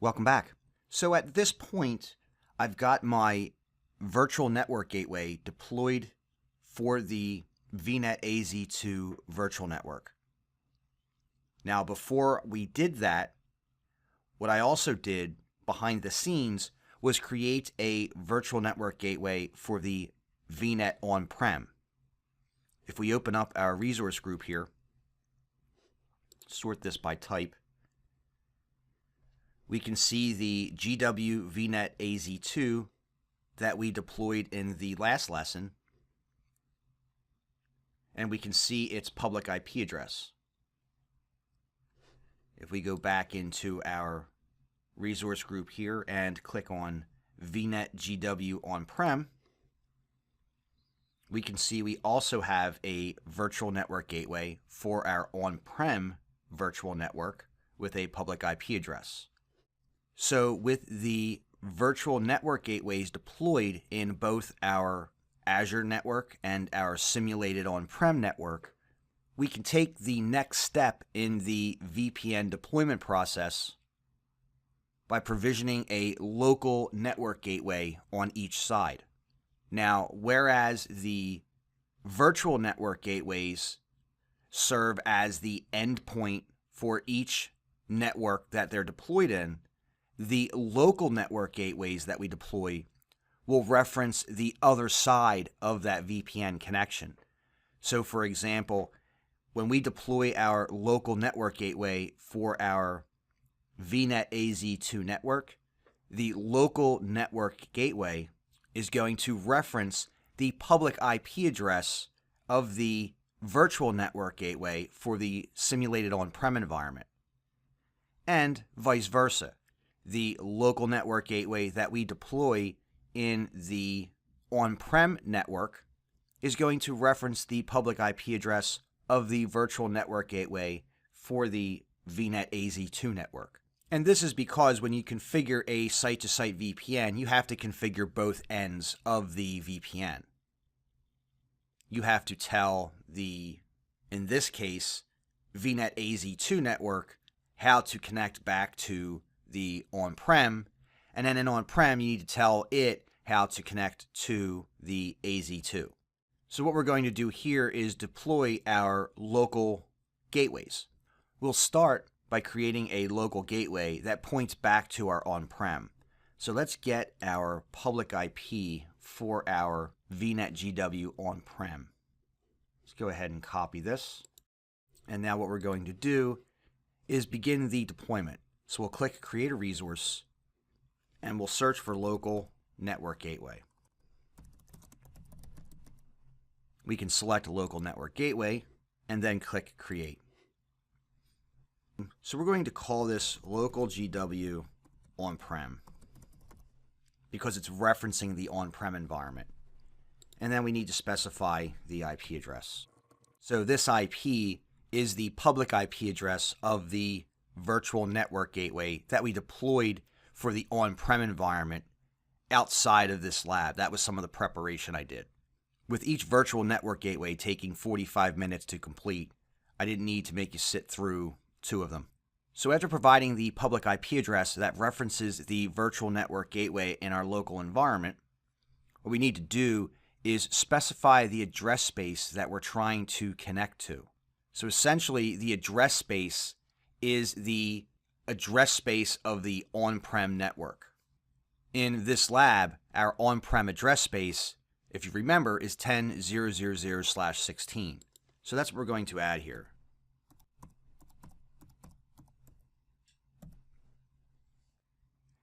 Welcome back. So at this point, I've got my virtual network gateway deployed for the VNet Az103 virtual network. Now, before we did that, what I also did behind the scenes was create a virtual network gateway for the VNet on-prem. If we open up our resource group here, sort this by type, we can see the GW VNet Az103 that we deployed in the last lesson, and we can see its public IP address. If we go back into our resource group here and click on VNet GW on-prem, we can see we also have a virtual network gateway for our on-prem virtual network with a public IP address. So with the virtual network gateways deployed in both our Azure network and our simulated on-prem network, we can take the next step in the VPN deployment process by provisioning a local network gateway on each side. Now, whereas the virtual network gateways serve as the endpoint for each network that they're deployed in, the local network gateways that we deploy will reference the other side of that VPN connection. So, for example, when we deploy our local network gateway for our VNet Az103 network, the local network gateway is going to reference the public IP address of the virtual network gateway for the simulated on-prem environment, and vice versa. The local network gateway that we deploy in the on-prem network is going to reference the public IP address of the virtual network gateway for the VNet Az103 network. And this is because when you configure a site-to-site VPN, you have to configure both ends of the VPN. You have to tell the, in this case, VNet Az103 network how to connect back to the on-prem, and then in on-prem you need to tell it how to connect to the Az103. So what we're going to do here is deploy our local gateways. We'll start by creating a local gateway that points back to our on-prem. So let's get our public IP for our VNet GW on-prem. Let's go ahead and copy this. And now what we're going to do is begin the deployment. So we'll click Create a Resource, and we'll search for Local Network Gateway. We can select a local network gateway, and then click Create. So we're going to call this Local GW On-Prem, because it's referencing the on-prem environment. And then we need to specify the IP address. So this IP is the public IP address of the virtual network gateway that we deployed for the on-prem environment outside of this lab. That was some of the preparation I did. With each virtual network gateway taking 45 minutes to complete, I didn't need to make you sit through 2 of them. So after providing the public IP address that references the virtual network gateway in our local environment, what we need to do is specify the address space that we're trying to connect to. So essentially, the address space is the address space of the on-prem network. In this lab, our on-prem address space, if you remember, is 10.0.0.0/16. So that's what we're going to add here.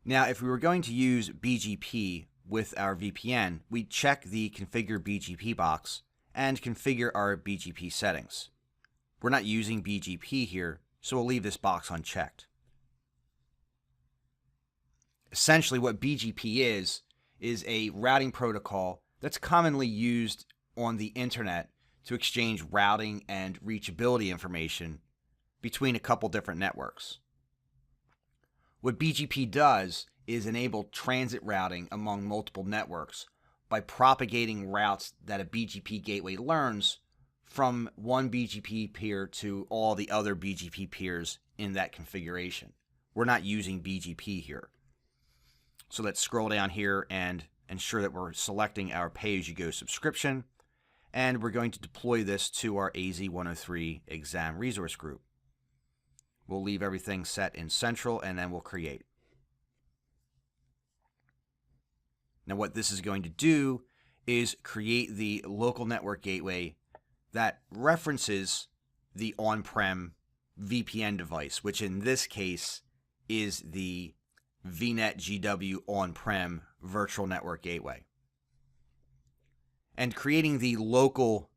Now, if we were going to use BGP with our VPN, we'd check the Configure BGP box and configure our BGP settings. We're not using BGP here, so we'll leave this box unchecked. Essentially, what BGP is a routing protocol that's commonly used on the internet to exchange routing and reachability information between a couple different networks. What BGP does is enable transit routing among multiple networks by propagating routes that a BGP gateway learns from one BGP peer to all the other BGP peers in that configuration. we're not using BGP here. So let's scroll down here and ensure that we're selecting our pay-as-you-go subscription, and we're going to deploy this to our Az103 exam resource group. We'll leave everything set in central, and then we'll create. Now what this is going to do is create the local network gateway that references the on-prem VPN device, which in this case is the VNet GW on-prem virtual network gateway. And creating the local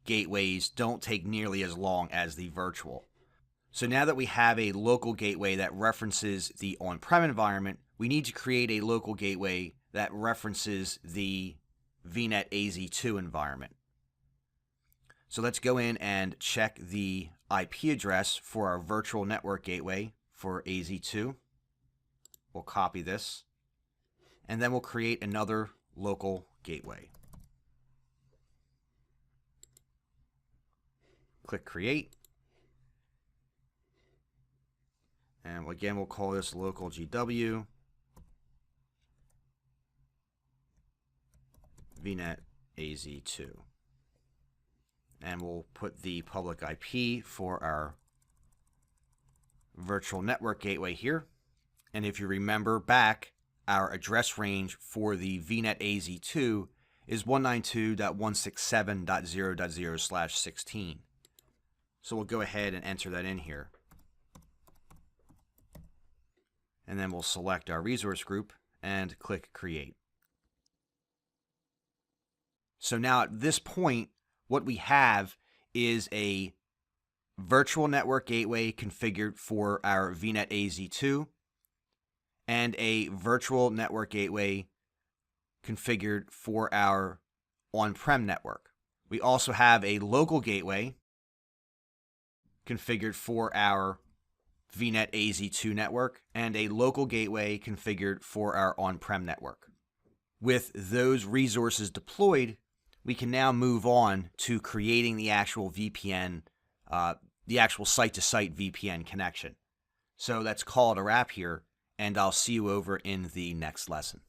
gateways don't take nearly as long as the virtual. So now that we have a local gateway that references the on-prem environment, we need to create a local gateway that references the VNet AZ2 environment. So let's go in and check the IP address for our virtual network gateway for AZ2. We'll copy this, and then we'll create another local gateway. Click Create. And again, we'll call this local GW VNet AZ2. And we'll put the public IP for our virtual network gateway here. And if you remember back, our address range for the VNet AZ2 is 192.167.0.0/16. So we'll go ahead and enter that in here. And then we'll select our resource group and click Create. So now at this point, what we have is a virtual network gateway configured for our VNet AZ2 and a virtual network gateway configured for our on-prem network. We also have a local gateway configured for our VNet AZ2 network and a local gateway configured for our on-prem network. With those resources deployed, we can now move on to creating the actual VPN, the actual site-to-site VPN connection. So let's call it a wrap here, and I'll see you over in the next lesson.